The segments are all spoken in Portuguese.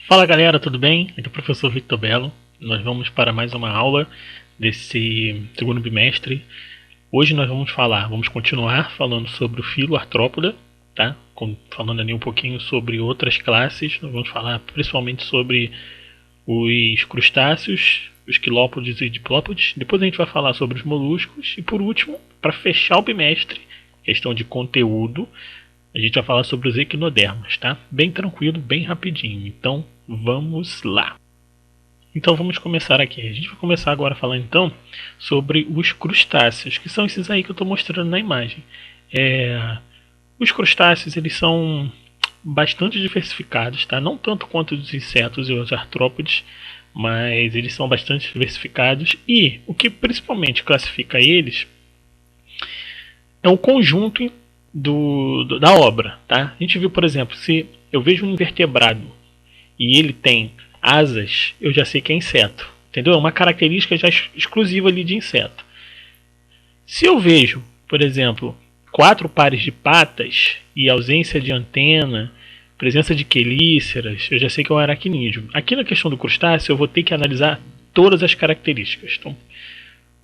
Fala galera, tudo bem? Aqui é o professor Victor Belo. Nós vamos para mais uma aula desse segundo bimestre. Hoje nós vamos continuar falando sobre o filo artrópoda, tá? Falando ali um pouquinho sobre outras classes. Nós vamos falar principalmente sobre os crustáceos, os quilópodes e diplópodes. Depois a gente vai falar sobre os moluscos. E por último, para fechar o bimestre, questão de conteúdo, a gente vai falar sobre os equinodermas, tá? Bem tranquilo, bem rapidinho. Então, vamos lá. Então, vamos começar aqui. A gente vai começar agora a falar, então, sobre os crustáceos, que são esses aí que eu estou mostrando na imagem. Os crustáceos, eles são bastante diversificados, tá? Não tanto quanto os insetos e os artrópodes, mas eles são bastante diversificados. E o que principalmente classifica eles é o conjunto da obra, tá? A gente viu, por exemplo, se eu vejo um invertebrado e ele tem asas, eu já sei que é inseto, entendeu? É uma característica já exclusiva ali de inseto. Se eu vejo, por exemplo, 4 pares de patas e ausência de antena, presença de quelíceras, eu já sei que é um aracnídeo. Aqui na questão do crustáceo eu vou ter que analisar todas as características. Então,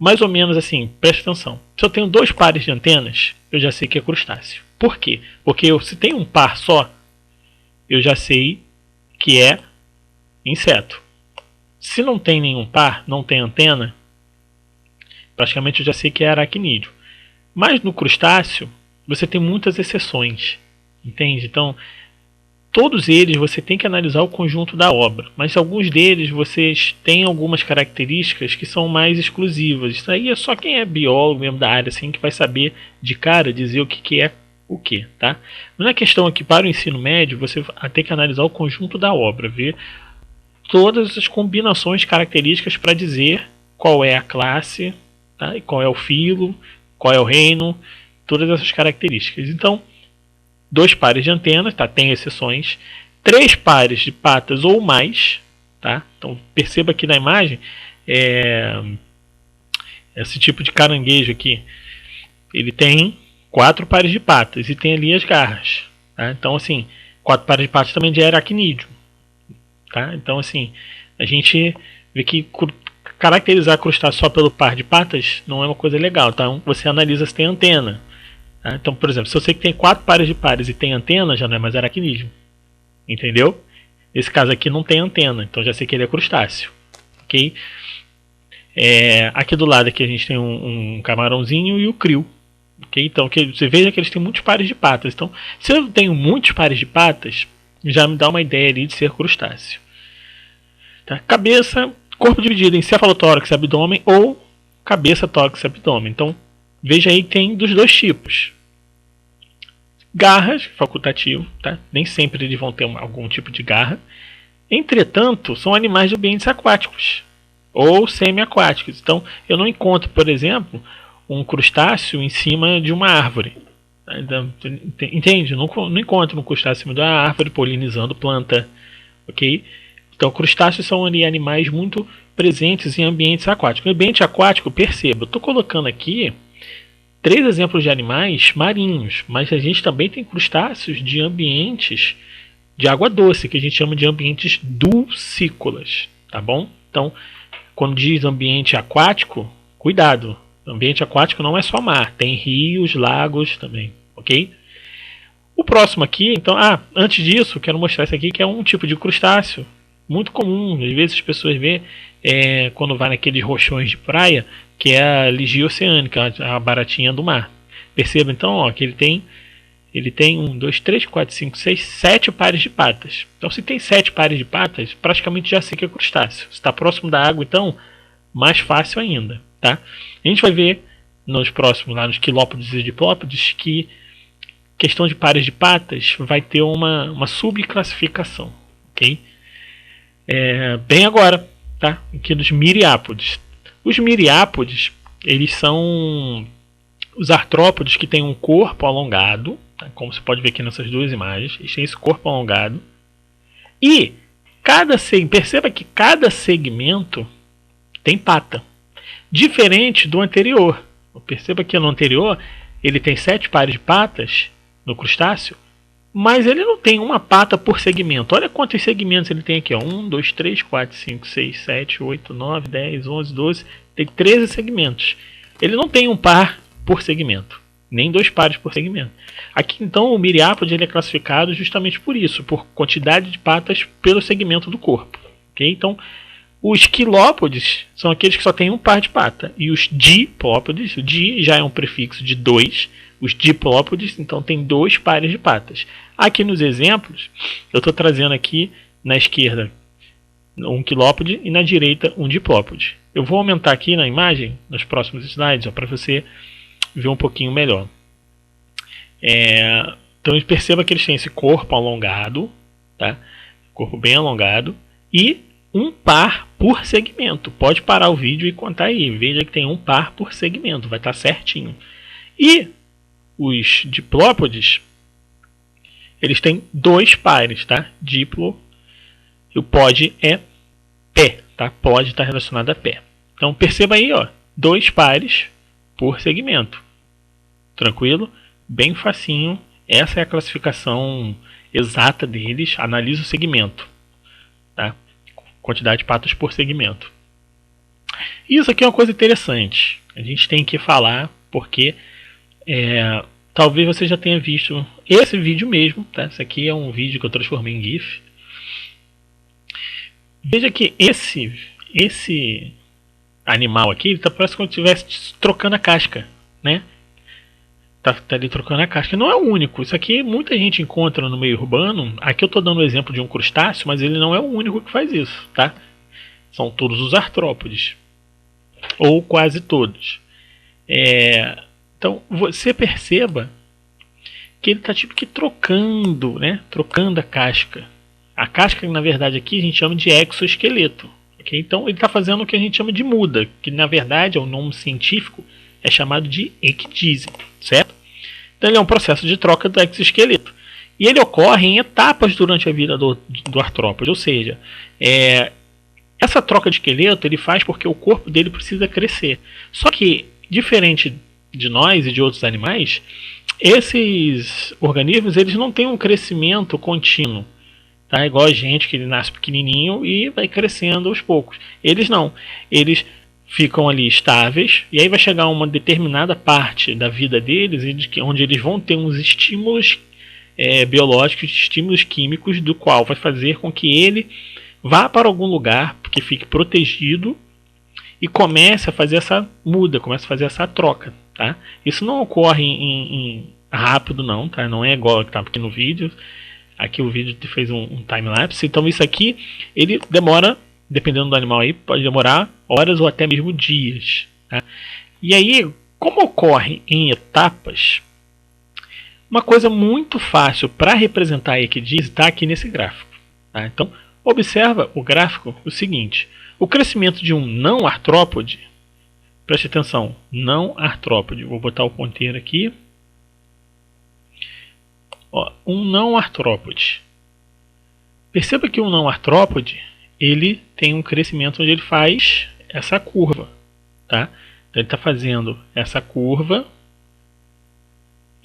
mais ou menos assim, preste atenção. Se eu tenho 2 pares de antenas, eu já sei que é crustáceo. Por quê? Porque se tem um par só, eu já sei que é inseto. Se não tem nenhum par, não tem antena, praticamente eu já sei que é aracnídeo. Mas no crustáceo, você tem muitas exceções, entende? Então, todos eles você tem que analisar o conjunto da obra, mas alguns deles vocês têm algumas características que são mais exclusivas. Isso aí é só quem é biólogo mesmo da área assim que vai saber de cara dizer o que é o que, tá? Mas na questão aqui para o ensino médio, você vai ter que analisar o conjunto da obra, ver todas as combinações características para dizer qual é a classe, tá? E qual é o filo, qual é o reino, todas essas características. Então, 2 pares de antenas, tá? Tem exceções. 3 pares de patas ou mais, tá? Então perceba aqui na imagem, esse tipo de caranguejo aqui, ele tem 4 pares de patas e tem ali as garras, tá? Então assim, 4 pares de patas também já é aracnídeo, tá? Então assim, a gente vê que caracterizar crustáceo só pelo par de patas não é uma coisa legal, tá? Então você analisa se tem antena. Então, por exemplo, se eu sei que tem 4 pares de pares e tem antena, já não é mais aracnídeo. Entendeu? Nesse caso aqui não tem antena, então já sei que ele é crustáceo. Ok? Aqui do lado aqui a gente tem um camarãozinho e o krill. Ok? Então você veja que eles têm muitos pares de patas. Então, se eu tenho muitos pares de patas, já me dá uma ideia ali de ser crustáceo. Tá? Cabeça, corpo dividido em cefalotórax e abdômen ou cabeça, tórax e abdômen. Então, veja aí que tem dos dois tipos. Garras, facultativo, tá? Nem sempre eles vão ter algum tipo de garra. Entretanto, são animais de ambientes aquáticos ou semi-aquáticos. Então, eu não encontro, por exemplo, um crustáceo em cima de uma árvore. Entende? Não encontro um crustáceo em cima de uma árvore polinizando planta. Ok? Então, crustáceos são animais muito presentes em ambientes aquáticos. No ambiente aquático, perceba, eu estou colocando aqui 3 exemplos de animais marinhos, mas a gente também tem crustáceos de ambientes de água doce, que a gente chama de ambientes dulcícolas, tá bom? Então, quando diz ambiente aquático, cuidado, ambiente aquático não é só mar, tem rios, lagos também, ok? O próximo aqui, então, antes disso, quero mostrar isso aqui, que é um tipo de crustáceo muito comum, às vezes as pessoas vê quando vai naqueles rochões de praia, que é a ligia oceânica, a baratinha do mar. Perceba então, ó, que ele tem 1, 2, 3, 4, 5, 6, 7 pares de patas. Então, se tem 7 pares de patas, praticamente já sei que é crustáceo. Se está próximo da água, então, mais fácil ainda, tá? A gente vai ver nos próximos, lá nos quilópodes e diplópodes, que questão de pares de patas vai ter uma subclassificação, ok? Bem agora, tá? Aqui dos miriápodes. Os miriápodes, eles são os artrópodes que têm um corpo alongado, tá? Como você pode ver aqui nessas 2 imagens, eles têm esse corpo alongado. E perceba que cada segmento tem pata, diferente do anterior. Perceba que no anterior ele tem 7 pares de patas no crustáceo mas ele não tem uma pata por segmento. Olha quantos segmentos ele tem aqui, ó. 1, 2, 3, 4, 5, 6, 7, 8, 9, 10, 11, 12. Tem 13 segmentos. Ele não tem um par por segmento, nem dois pares por segmento. Aqui então o miriápode ele é classificado justamente por isso, por quantidade de patas pelo segmento do corpo. Okay? Então os quilópodes são aqueles que só têm um par de pata. E os diplópodes, o di já é um prefixo de 2. Os diplópodes então tem 2 pares de patas. Aqui nos exemplos, eu estou trazendo aqui na esquerda um quilópode e na direita um diplópode. Eu vou aumentar aqui na imagem, nos próximos slides, para você ver um pouquinho melhor. Então perceba que eles têm esse corpo alongado, tá? Corpo bem alongado, e um par por segmento. Pode parar o vídeo e contar aí. Veja que tem um par por segmento, vai estar certinho. E os diplópodes, eles têm 2 pares, tá? Diplo, e o pod é pé, tá? Pod está relacionado a pé. Então perceba aí, ó, 2 pares por segmento. Tranquilo? Bem facinho. Essa é a classificação exata deles. Analisa o segmento, tá? Quantidade de patas por segmento. Isso aqui é uma coisa interessante. A gente tem que falar porque talvez você já tenha visto esse vídeo mesmo, tá? Esse aqui é um vídeo que eu transformei em GIF. Veja que esse animal aqui, ele parece como se estivesse trocando a casca, né? Tá ali trocando a casca. Não é o único. Isso aqui muita gente encontra no meio urbano. Aqui eu estou dando o exemplo de um crustáceo, mas ele não é o único que faz isso, tá? São todos os artrópodes, ou quase todos. Então você perceba que ele está tipo que trocando, né? Trocando a casca. A casca, na verdade, aqui a gente chama de exoesqueleto. Okay? Então ele está fazendo o que a gente chama de muda, que na verdade é o nome científico, é chamado de ecdise, certo? Então ele é um processo de troca do exoesqueleto. E ele ocorre em etapas durante a vida do artrópode, ou seja, essa troca de esqueleto ele faz porque o corpo dele precisa crescer. Só que, diferente de nós e de outros animais, esses organismos eles não têm um crescimento contínuo. Tá? Igual a gente, que ele nasce pequenininho e vai crescendo aos poucos. Eles não. Eles ficam ali estáveis, e aí vai chegar uma determinada parte da vida deles, onde eles vão ter uns estímulos biológicos, estímulos químicos, do qual vai fazer com que ele vá para algum lugar, que fique protegido, e comece a fazer essa muda, comece a fazer essa troca. Tá? Isso não ocorre em rápido, não, tá? Não é igual que está aqui no vídeo. Aqui o vídeo fez um time-lapse, então isso aqui ele demora, dependendo do animal aí, pode demorar horas ou até mesmo dias. Tá? E aí, como ocorre em etapas, uma coisa muito fácil para representar a ecdise está aqui nesse gráfico. Tá? Então, observa o gráfico o seguinte: o crescimento de um não artrópode, preste atenção, não artrópode, vou botar o ponteiro aqui. Ó, um não artrópode. Perceba que um não artrópode ele tem um crescimento onde ele faz essa curva, tá? Então ele está fazendo essa curva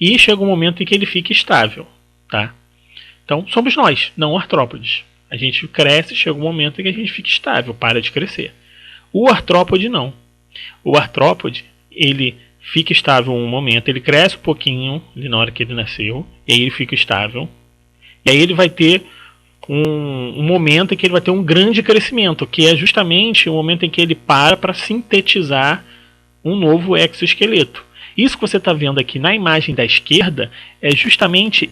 e chega um momento em que ele fica estável, tá? Então somos nós, não artrópodes. A gente cresce, chega um momento em que a gente fica estável, para de crescer. O artrópode não. O artrópode ele fica estável um momento, ele cresce um pouquinho na hora que ele nasceu, e aí ele fica estável, e aí ele vai ter um momento em que ele vai ter um grande crescimento, que é justamente o momento em que ele para sintetizar um novo exoesqueleto. Isso que você está vendo aqui na imagem da esquerda é justamente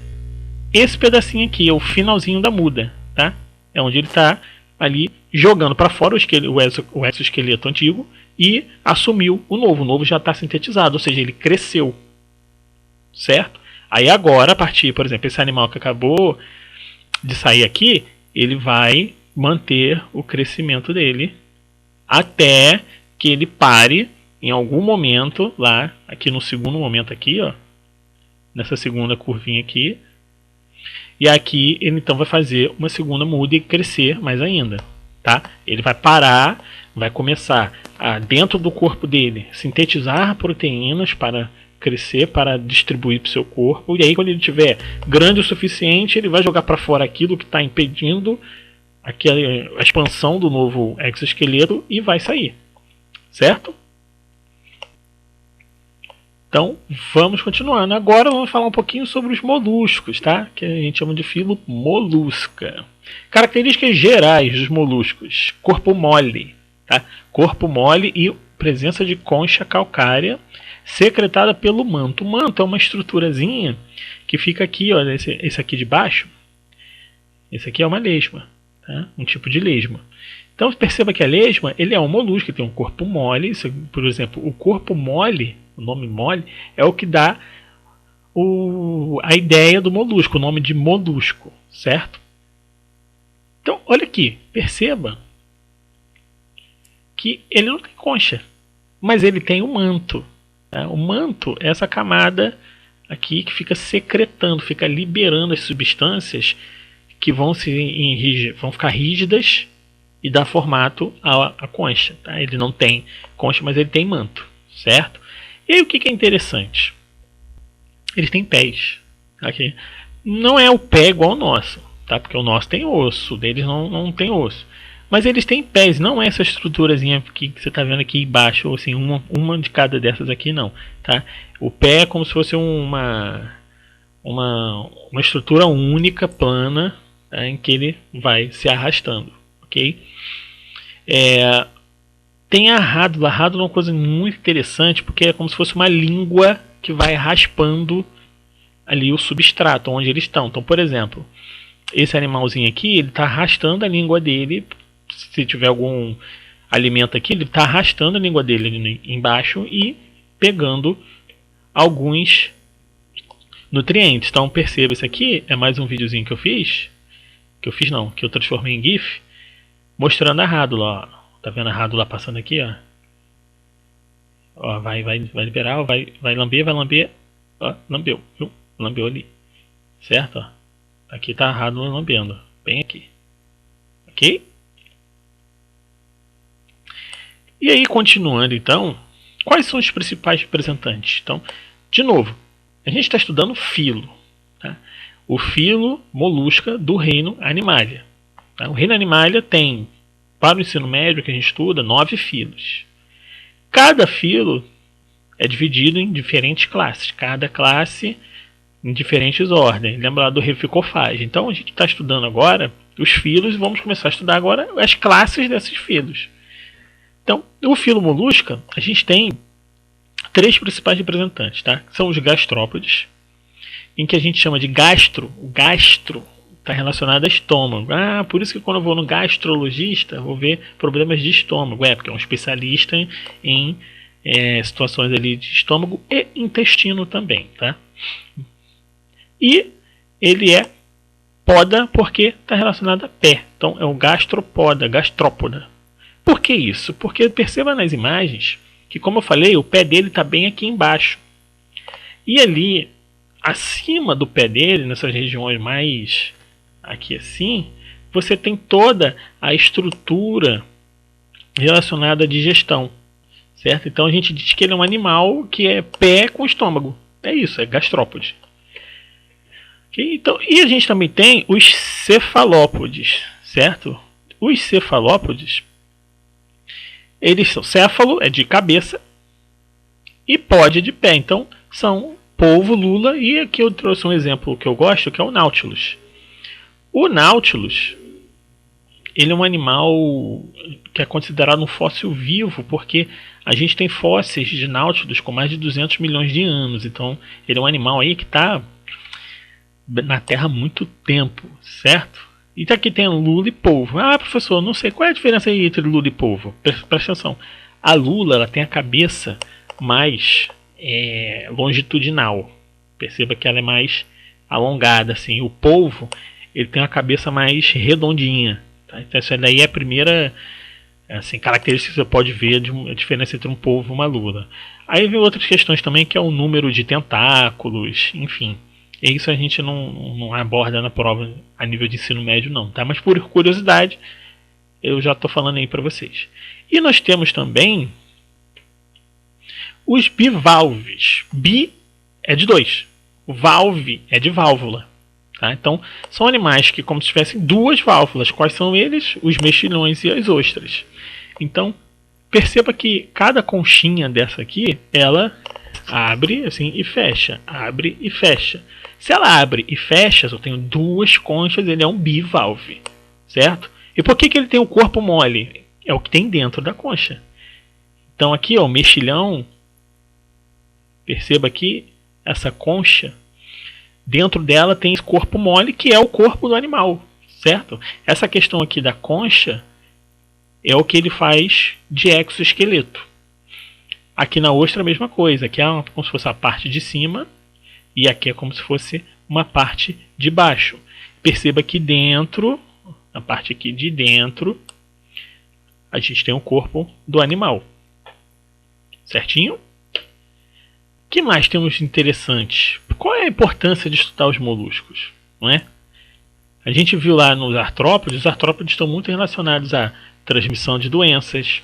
esse pedacinho aqui, é o finalzinho da muda, tá? É onde ele está ali jogando para fora o exoesqueleto antigo e assumiu o novo. O novo já está sintetizado, ou seja, ele cresceu, certo? Aí agora, a partir, por exemplo, esse animal que acabou de sair aqui, ele vai manter o crescimento dele até que ele pare em algum momento lá, aqui no segundo momento aqui, ó, nessa segunda curvinha aqui, e aqui ele então vai fazer uma segunda muda e crescer mais ainda, tá? Ele vai parar, vai começar a, dentro do corpo dele, sintetizar proteínas para crescer para distribuir para o seu corpo, e aí quando ele tiver grande o suficiente, ele vai jogar para fora aquilo que está impedindo a expansão do novo exoesqueleto e vai sair, certo? Então, vamos continuando. Agora vamos falar um pouquinho sobre os moluscos, tá? Que a gente chama de filo molusca. Características gerais dos moluscos: corpo mole, tá? Corpo mole e presença de concha calcária secretada pelo manto. O manto é uma estruturazinha que fica aqui, olha, esse aqui de baixo. Esse aqui é uma lesma, tá? Um tipo de lesma. Então perceba que a lesma, ele é um molusco, que tem um corpo mole. Isso, por exemplo, o corpo mole, o nome mole, é o que dá a ideia do molusco, o nome de molusco, certo? Então, olha aqui, perceba que ele não tem concha, mas ele tem um manto. Tá? O manto é essa camada aqui que fica secretando, fica liberando as substâncias que vão ficar rígidas e dar formato à concha. Tá? Ele não tem concha, mas ele tem manto, certo? E aí o que é interessante? Eles têm pés. Okay? Não é o pé igual ao nosso, tá? Porque o nosso tem osso, o deles não tem osso. Mas eles têm pés, não é essa estruturazinha que você está vendo aqui embaixo, assim, uma de cada dessas aqui, não. Tá? O pé é como se fosse uma estrutura única, plana, tá? Em que ele vai se arrastando. Okay? Tem a rádula. A rádula é uma coisa muito interessante, porque é como se fosse uma língua que vai raspando ali o substrato onde eles estão. Então, por exemplo, esse animalzinho aqui, ele está arrastando a língua dele. Se tiver algum alimento aqui, ele está arrastando a língua dele ali embaixo e pegando alguns nutrientes. Então perceba, isso aqui é mais um videozinho que eu fiz. Que eu transformei em GIF, mostrando a rádula. Ó. Tá vendo a rádula passando aqui, ó? Ó, vai liberar, vai lamber. Ó, lambeu, viu? Lambeu ali. Certo? Ó. Aqui tá a rádula lambendo. Bem aqui. Ok? E aí, continuando então, quais são os principais representantes? Então, de novo, a gente está estudando filo. Tá? O filo molusca do reino Animalia. Tá? O reino Animalia tem, para o ensino médio que a gente estuda, 9 filos. Cada filo é dividido em diferentes classes. Cada classe em diferentes ordens. Lembra lá do reficofage. Então a gente está estudando agora os filos e vamos começar a estudar agora as classes desses filos. Então, o filo molusca, a gente tem 3 principais representantes. Tá? São os gastrópodes, em que a gente chama de gastro. O gastro está relacionado a estômago. Por isso que quando eu vou no gastrologista, eu vou ver problemas de estômago. Porque é um especialista em situações ali de estômago e intestino também. Tá? E ele é poda porque está relacionado a pé. Então é o gastropoda, gastrópoda. Por que isso? Porque perceba nas imagens que, como eu falei, o pé dele está bem aqui embaixo. E ali, acima do pé dele, nessas regiões mais aqui assim, você tem toda a estrutura relacionada à digestão. Certo? Então a gente diz que ele é um animal que é pé com estômago. É isso, é gastrópode. Okay? Então, e a gente também tem os cefalópodes, certo? Os cefalópodes, eles são céfalo, é de cabeça, e pode de pé. Então, são polvo, lula, e aqui eu trouxe um exemplo que eu gosto, que é o Nautilus. O Nautilus, ele é um animal que é considerado um fóssil vivo, porque a gente tem fósseis de Nautilus com mais de 200 milhões de anos. Então, ele é um animal aí que está na Terra há muito tempo, certo? E aqui tem lula e polvo. Professor, não sei qual é a diferença aí entre lula e polvo. Presta atenção. A lula, ela tem a cabeça mais longitudinal. Perceba que ela é mais alongada, assim. O polvo, ele tem uma cabeça mais redondinha. Tá? Então essa daí é a primeira característica que você pode ver de a diferença entre um polvo e uma lula. Aí vem outras questões também, que é o número de tentáculos, enfim. E isso a gente não aborda na prova a nível de ensino médio, não. Tá? Mas por curiosidade, eu já estou falando aí para vocês. E nós temos também os bivalves. Bi é de 2. O valve é de válvula. Tá? Então, são animais que, como se tivessem duas válvulas. Quais são eles? Os mexilhões e as ostras. Então, perceba que cada conchinha dessa aqui, ela abre assim e fecha. Abre e fecha. Se ela abre e fecha, eu tenho duas conchas, ele é um bivalve. Certo? E por que ele tem o corpo mole? É o que tem dentro da concha. Então aqui, ó, o mexilhão, perceba aqui, essa concha, dentro dela tem esse corpo mole, que é o corpo do animal, certo? Essa questão aqui da concha é o que ele faz de exoesqueleto. Aqui na ostra a mesma coisa, aqui é como se fosse a parte de cima, e aqui é como se fosse uma parte de baixo. Perceba que dentro, na parte aqui de dentro, a gente tem o corpo do animal. Certinho? O que mais temos de interessante? Qual é a importância de estudar os moluscos? Não é? A gente viu lá nos artrópodes, os artrópodes estão muito relacionados à transmissão de doenças,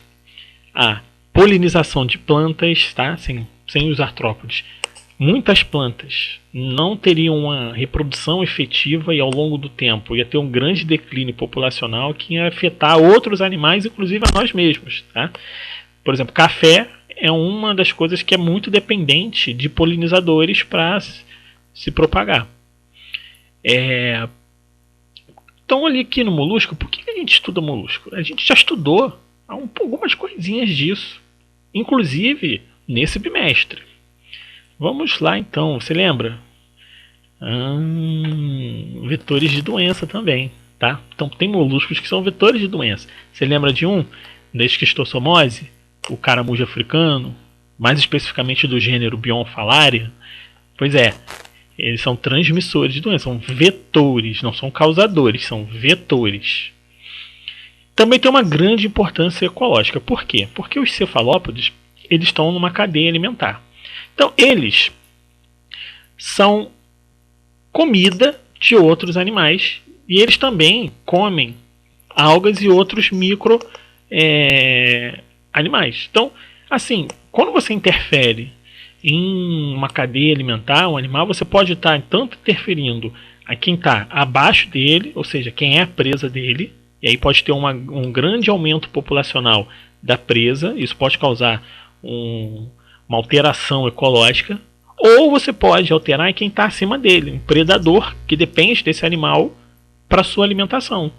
à polinização de plantas, tá? Sem os artrópodes, muitas plantas não teriam uma reprodução efetiva e ao longo do tempo ia ter um grande declínio populacional que ia afetar outros animais, inclusive a nós mesmos, tá? Por exemplo, café é uma das coisas que é muito dependente de polinizadores para se propagar. Então, ali aqui no molusco, por que a gente estuda molusco? A gente já estudou algumas coisinhas disso, inclusive nesse bimestre. Vamos lá então, você lembra? Vetores de doença também, tá? Então tem moluscos que são vetores de doença. Você lembra de um? Da esquistossomose? O caramujo africano, mais especificamente do gênero Bionfalaria. Pois é, eles são transmissores de doença, são vetores, não são causadores, são vetores. Também tem uma grande importância ecológica. Por quê? Porque os cefalópodes, eles estão numa cadeia alimentar. Então, eles são comida de outros animais e eles também comem algas e outros micro animais. Então, assim, quando você interfere em uma cadeia alimentar, um animal, você pode estar tanto interferindo a quem está abaixo dele, ou seja, quem é a presa dele, e aí pode ter um grande aumento populacional da presa, isso pode causar uma alteração ecológica, ou você pode alterar em quem está acima dele, um predador que depende desse animal para sua alimentação.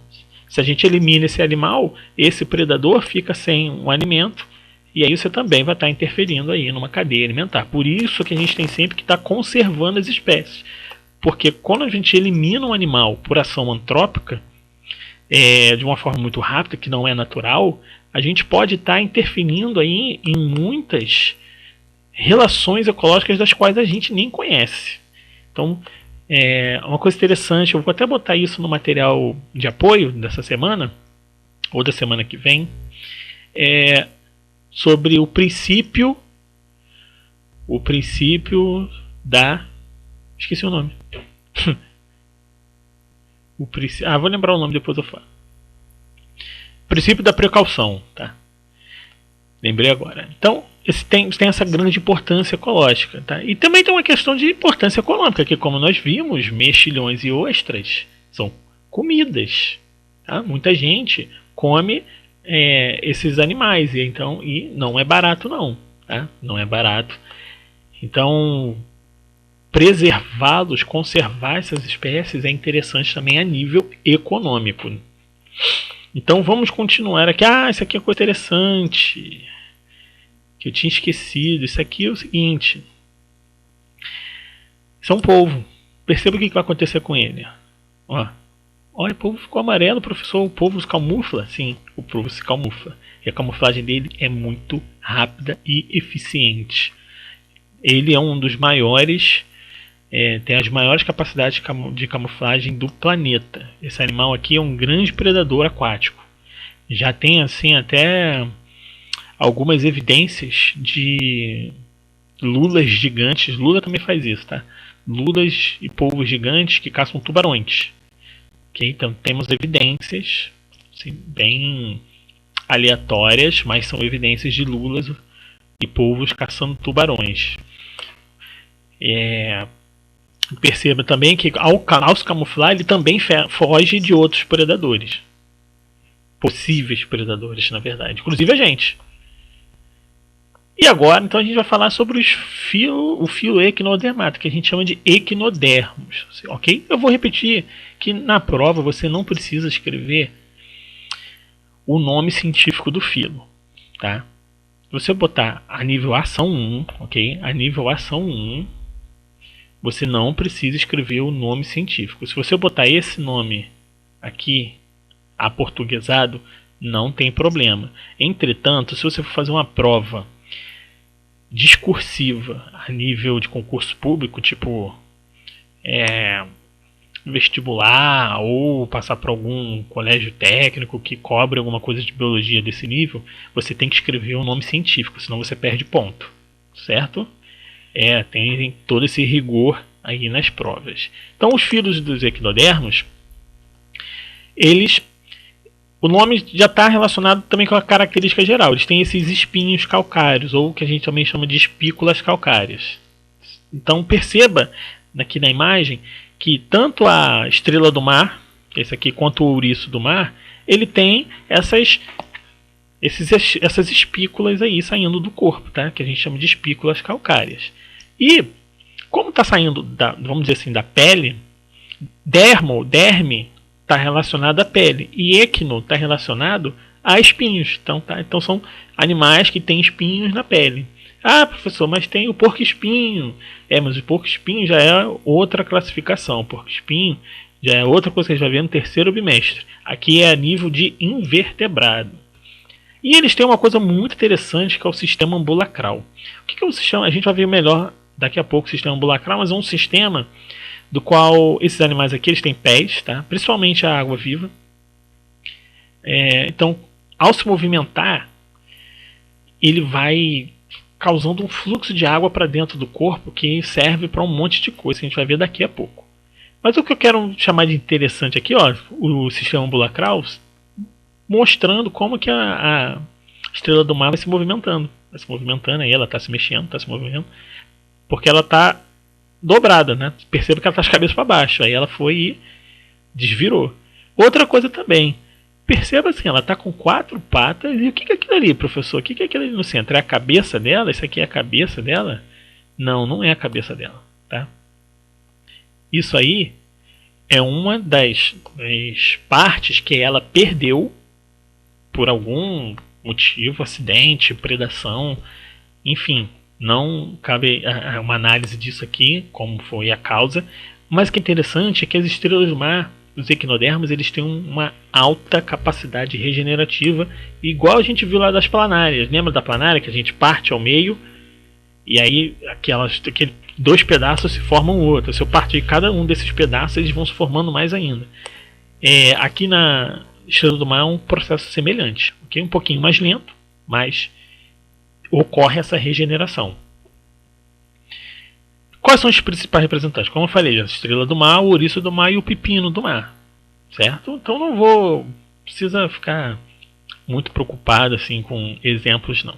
Se a gente elimina esse animal, esse predador fica sem um alimento e aí você também vai estar interferindo aí numa cadeia alimentar. Por isso que a gente tem sempre que estar conservando as espécies. Porque quando a gente elimina um animal por ação antrópica, de uma forma muito rápida, que não é natural, a gente pode estar interferindo aí em muitas relações ecológicas das quais a gente nem conhece. Então, uma coisa interessante, eu vou até botar isso no material de apoio dessa semana, ou da semana que vem, sobre o princípio da... esqueci o nome. Vou lembrar o nome, depois eu falo. Princípio da precaução, tá? Lembrei agora. Então, tem essa grande importância ecológica, tá? E também tem uma questão de importância econômica, que como nós vimos, mexilhões e ostras são comidas, tá? Muita gente come esses animais, e não é barato não, tá? Não é barato. Então, preservá-los, conservar essas espécies é interessante também a nível econômico. Então vamos continuar aqui. Isso aqui é uma coisa interessante que eu tinha esquecido. Isso aqui é o seguinte: isso é um polvo. Perceba o que vai acontecer com ele. Olha, o polvo ficou amarelo, professor. O polvo se camufla? Sim, o polvo se camufla. E a camuflagem dele é muito rápida e eficiente. Ele é um dos maiores, tem as maiores capacidades de camuflagem do planeta. Esse animal aqui é um grande predador aquático. Já tem assim até algumas evidências de lulas gigantes. Lula também faz isso, tá? Lulas e polvos gigantes que caçam tubarões. Okay? Então temos evidências assim, bem aleatórias, mas são evidências de lulas e polvos caçando tubarões. Perceba também que ao se camuflar ele também foge de outros predadores, possíveis predadores, na verdade, inclusive a gente. E agora, então, a gente vai falar sobre o filo equinodermato, que a gente chama de equinodermos, ok? Eu vou repetir que na prova você não precisa escrever o nome científico do filo, tá? Se você botar a nível ação 1, ok? A nível ação 1, você não precisa escrever o nome científico. Se você botar esse nome aqui, aportuguesado, não tem problema. Entretanto, se você for fazer uma prova discursiva a nível de concurso público, tipo vestibular ou passar por algum colégio técnico que cobre alguma coisa de biologia desse nível, você tem que escrever um nome científico, senão você perde ponto, certo? Tem todo esse rigor aí nas provas. Então, os filos dos equinodermos, o nome já está relacionado também com a característica geral. Eles têm esses espinhos calcários, ou que a gente também chama de espículas calcárias. Então perceba aqui na imagem que tanto a estrela do mar, esse aqui, quanto o ouriço do mar, ele tem essas espículas aí saindo do corpo, tá? Que a gente chama de espículas calcárias. E como está saindo vamos dizer assim, da pele, derme está relacionado à pele e equino está relacionado a espinhos. Então são animais que têm espinhos na pele. Ah, professor, mas tem o porco-espinho. Mas o porco-espinho já é outra classificação. O porco-espinho já é outra coisa que a gente vai ver no terceiro bimestre. Aqui é a nível de invertebrado. E eles têm uma coisa muito interessante que é o sistema ambulacral. O que é o sistema? A gente vai ver melhor daqui a pouco o sistema ambulacral, mas é um sistema do qual esses animais aqui eles têm pés, tá? Principalmente a água-viva. Então, ao se movimentar, ele vai causando um fluxo de água para dentro do corpo que serve para um monte de coisa que a gente vai ver daqui a pouco. Mas o que eu quero chamar de interessante aqui, o sistema ambulacral, mostrando como que a estrela do mar vai se movimentando. Vai se movimentando, aí ela está se mexendo, está se movendo, porque ela está dobrada, né? Perceba que ela está de cabeça para baixo. Aí ela foi e desvirou. Outra coisa também. Perceba assim, ela está com 4 patas. E o que é aquilo ali, professor? O que é aquilo ali no centro? É a cabeça dela? Isso aqui é a cabeça dela? Não, não é a cabeça dela, tá? Isso aí é uma das partes que ela perdeu por algum motivo, acidente, predação, enfim. Não cabe uma análise disso aqui, como foi a causa. Mas o que é interessante é que as estrelas do mar, os equinodermos, eles têm uma alta capacidade regenerativa, igual a gente viu lá das planárias. Lembra da planária que a gente parte ao meio e aí aqueles 2 pedaços se formam outro. Se eu partir cada um desses pedaços, eles vão se formando mais ainda. Aqui na estrela do mar é um processo semelhante, okay? Um pouquinho mais lento, mas ocorre essa regeneração. Quais são os principais representantes? Como eu falei, a estrela do mar, o ouriço do mar e o pepino do mar, certo? Então não precisa ficar muito preocupado assim com exemplos, não.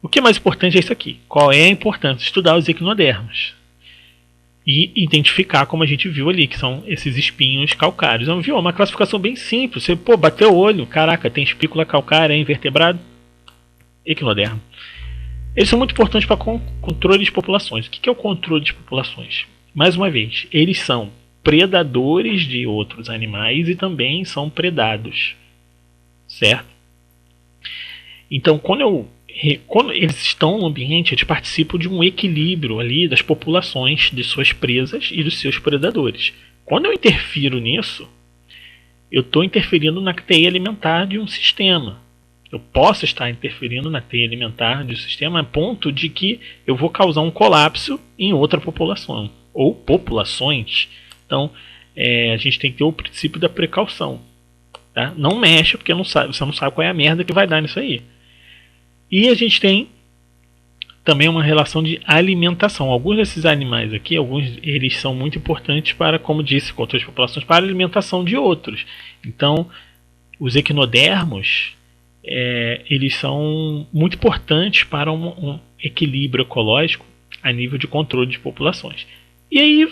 O que é mais importante é isso aqui. Qual é a importância? Estudar os equinodermos e identificar, como a gente viu ali, que são esses espinhos calcários. Então, uma classificação bem simples. Você bateu o olho, caraca, tem espícula calcária, é invertebrado, equinodermo. Eles são muito importantes para controle de populações. O que é o controle de populações? Mais uma vez, eles são predadores de outros animais e também são predados, certo? Então, quando eles estão no ambiente, eles participam de um equilíbrio ali das populações de suas presas e dos seus predadores. Quando eu interfiro nisso, eu estou interferindo na teia alimentar de um sistema. Eu posso estar interferindo na teia alimentar de um sistema a ponto de que eu vou causar um colapso em outra população ou populações. Então, a gente tem que ter o princípio da precaução. Tá? Não mexe, porque você não sabe qual é a merda que vai dar nisso aí. E a gente tem também uma relação de alimentação. Alguns desses animais aqui, eles são muito importantes para, como disse, controle de populações, para a alimentação de outros. Então, os equinodermos, eles são muito importantes para um equilíbrio ecológico a nível de controle de populações. E aí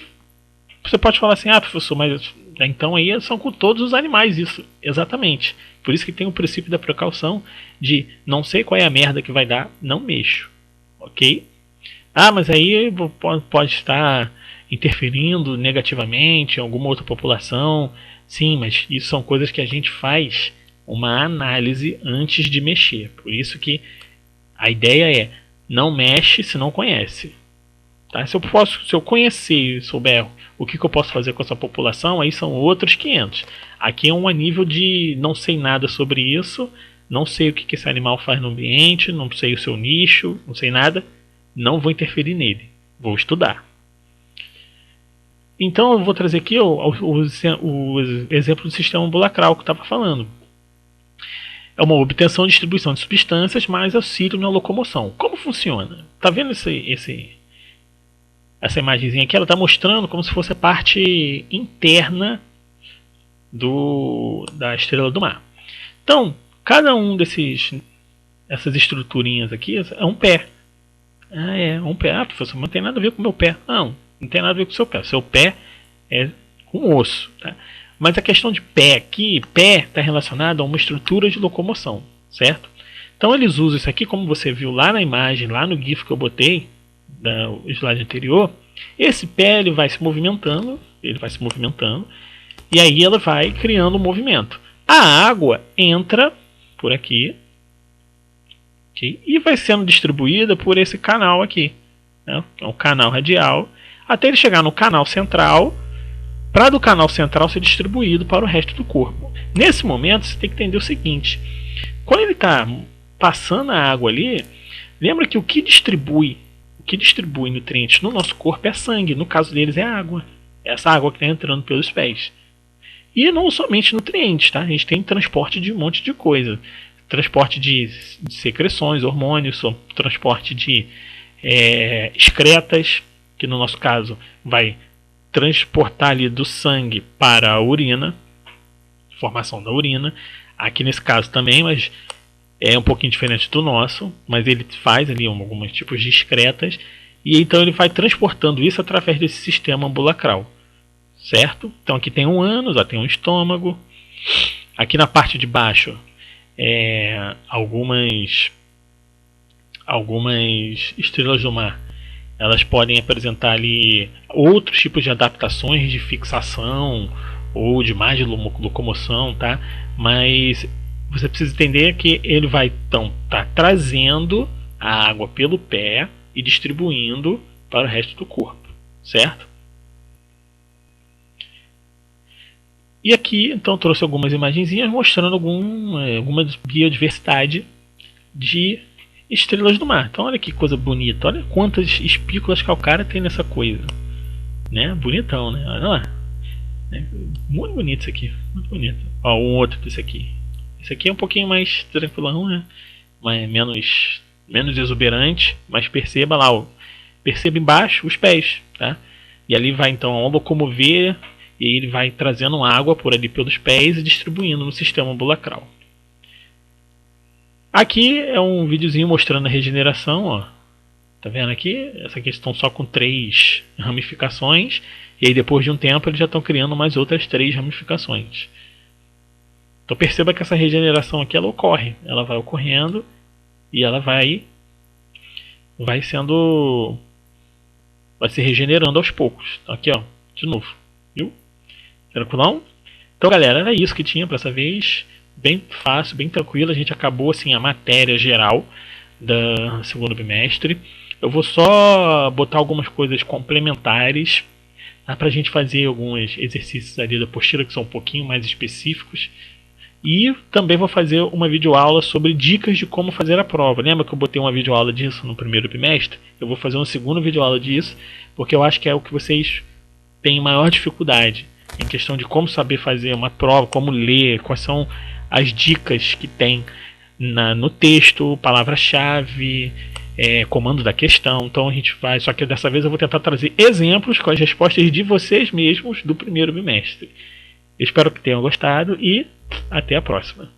você pode falar assim, professor, mas então aí são com todos os animais isso. Exatamente. Por isso que tem o princípio da precaução de não sei qual é a merda que vai dar, não mexo. Ok? Mas aí pode estar interferindo negativamente em alguma outra população. Sim, mas isso são coisas que a gente faz uma análise antes de mexer. Por isso que a ideia é não mexe se não conhece. Tá? Se eu conhecer e souber o que eu posso fazer com essa população, aí são outros 500. Aqui é um nível de não sei nada sobre isso, não sei o que esse animal faz no ambiente, não sei o seu nicho, não sei nada, não vou interferir nele, vou estudar. Então eu vou trazer aqui o exemplo do sistema ambulacral que eu estava falando. É uma obtenção e distribuição de substâncias mais auxílio na locomoção. Como funciona? Tá vendo essa imagenzinha aqui? Ela está mostrando como se fosse a parte interna da estrela do mar. Então, cada um essas estruturinhas aqui é um pé. É um pé. Professor, não tem nada a ver com o meu pé. Não tem nada a ver com o seu pé. O seu pé é com osso. Tá? Mas a questão de pé aqui, pé está relacionado a uma estrutura de locomoção, certo? Então eles usam isso aqui, como você viu lá na imagem, lá no GIF que eu botei, do slide anterior. Esse pé ele vai se movimentando, e aí ela vai criando um movimento. A água entra por aqui, okay, e vai sendo distribuída por esse canal aqui, né? É um canal radial, até ele chegar no canal central, para do canal central ser distribuído para o resto do corpo. Nesse momento você tem que entender o seguinte: quando ele está passando a água ali, lembra que o que distribui nutrientes no nosso corpo é sangue. No caso deles é água. Essa água que está entrando pelos pés. E não somente nutrientes, tá? A gente tem transporte de um monte de coisa. Transporte de secreções, hormônios, transporte de excretas, que no nosso caso vai transportar ali do sangue para a urina, formação da urina. Aqui nesse caso também, mas é um pouquinho diferente do nosso, mas ele faz ali alguns tipos de excretas, e então ele vai transportando isso através desse sistema ambulacral, certo? Então aqui tem um ânus, tem um estômago, aqui na parte de baixo algumas estrelas do mar, elas podem apresentar ali outros tipos de adaptações de fixação ou de mais de locomoção, tá? Mas você precisa entender que ele vai então estar trazendo a água pelo pé e distribuindo para o resto do corpo, certo? E aqui então trouxe algumas imagenzinhas mostrando alguma biodiversidade de estrelas do mar. Então olha que coisa bonita, olha quantas espículas calcárias tem nessa coisa, né? Bonitão, né? Olha lá, muito bonito isso aqui, muito bonito. Ó, um outro desse aqui. Esse aqui é um pouquinho mais tranquilão, né? Mas menos exuberante, mas perceba lá, perceba embaixo os pés, tá? E ali vai então locomover, e ele vai trazendo água por ali pelos pés e distribuindo no sistema ambulacral. Aqui é um videozinho mostrando a regeneração, ó. Tá vendo aqui? Essa aqui estão só com 3 ramificações, e aí depois de um tempo eles já estão criando mais outras 3 ramificações. Então perceba que essa regeneração aqui ela ocorre, ela vai ocorrendo e ela vai se regenerando aos poucos. Aqui, ó, de novo, viu? Tranquilão? Então, galera, era isso que tinha para essa vez. Bem fácil, bem tranquilo. A gente acabou assim a matéria geral do segundo bimestre. Eu vou só botar algumas coisas complementares, tá, para a gente fazer alguns exercícios ali da apostila que são um pouquinho mais específicos. E também vou fazer uma videoaula sobre dicas de como fazer a prova. Lembra que eu botei uma videoaula disso no primeiro bimestre? Eu vou fazer uma segunda videoaula disso, porque eu acho que é o que vocês têm maior dificuldade em questão de como saber fazer uma prova, como ler, quais são as dicas que tem no texto, palavra-chave, comando da questão. Então a gente vai, só que dessa vez eu vou tentar trazer exemplos com as respostas de vocês mesmos do primeiro bimestre. Espero que tenham gostado e até a próxima.